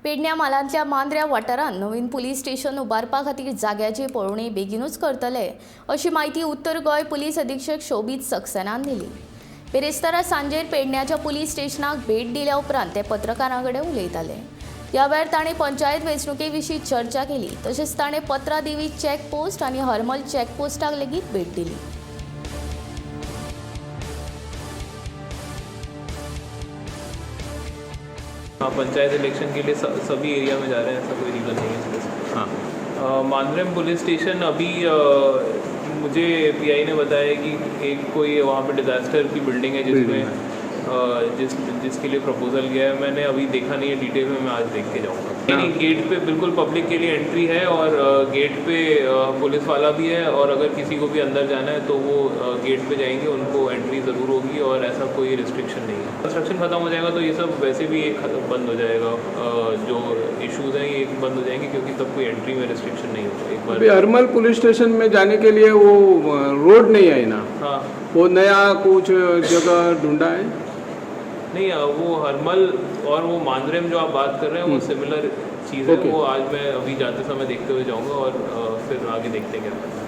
पेडण्या मालांतल्या मांद्र्या वाठारांत नवीन police station उबारपा खातीर जाग्याची पळोवणी बेगीनूच करतले अशी माहिती उत्तर गोंय पुलीस अधीक्षक शोभीत सक्सेनान दिली। बिरेस्तारा सांजेर पेडण्याच्या पुलीस स्टेशनाक भेट दिल्या उपरांत ते पत्रकारां कडेन उलयताले। ह्या वेळार ताणें पंचायत वेंचणुके विशीं चर्चा केली। तशेंच ताणें पत्रा देवी चॅक पोस्ट आनी हरमल चॅक पोस्टाक लेगीत भेट दिली। हाँ, पंचायत इलेक्शन के लिए सभी एरिया में जा रहे हैं, ऐसा कोई रीज़न नहीं है इसमें। हाँ, मांद्रेम पुलिस स्टेशन अभी मुझे पीआई ने बताया कि एक कोई वहाँ पे डिज़ास्टर की बिल्डिंग है जिसमें जिसके लिए प्रपोजल गया है। मैंने अभी देखा नहीं है डिटेल में, मैं आज देख के जाऊँगा। नहीं, गेट पे बिल्कुल पब्लिक के लिए एंट्री है और गेट पे पुलिस वाला भी है, और अगर किसी को भी अंदर जाना है तो वो गेट पे जाएंगे, उनको एंट्री ज़रूर होगी और ऐसा कोई रिस्ट्रिक्शन नहीं है। कंस्ट्रक्शन ख़त्म हो जाएगा तो ये सब वैसे भी एक बंद हो जाएगा, जो इश्यूज़ हैं ये बंद हो जाएंगे, क्योंकि तब कोई एंट्री में रिस्ट्रिक्शन नहीं होगा। एक बार हरमल पुलिस स्टेशन में जाने के लिए वो रोड नहीं है ना? हाँ, वो नया कुछ जगह ढूंढा है? नहीं, वो हरमल और वो मांद्रेम जो आप बात कर रहे हैं वो सिमिलर चीज़ है। वो आज मैं अभी जाते समय देखते हुए जाऊंगा और फिर आगे देखते हैं क्या करना है।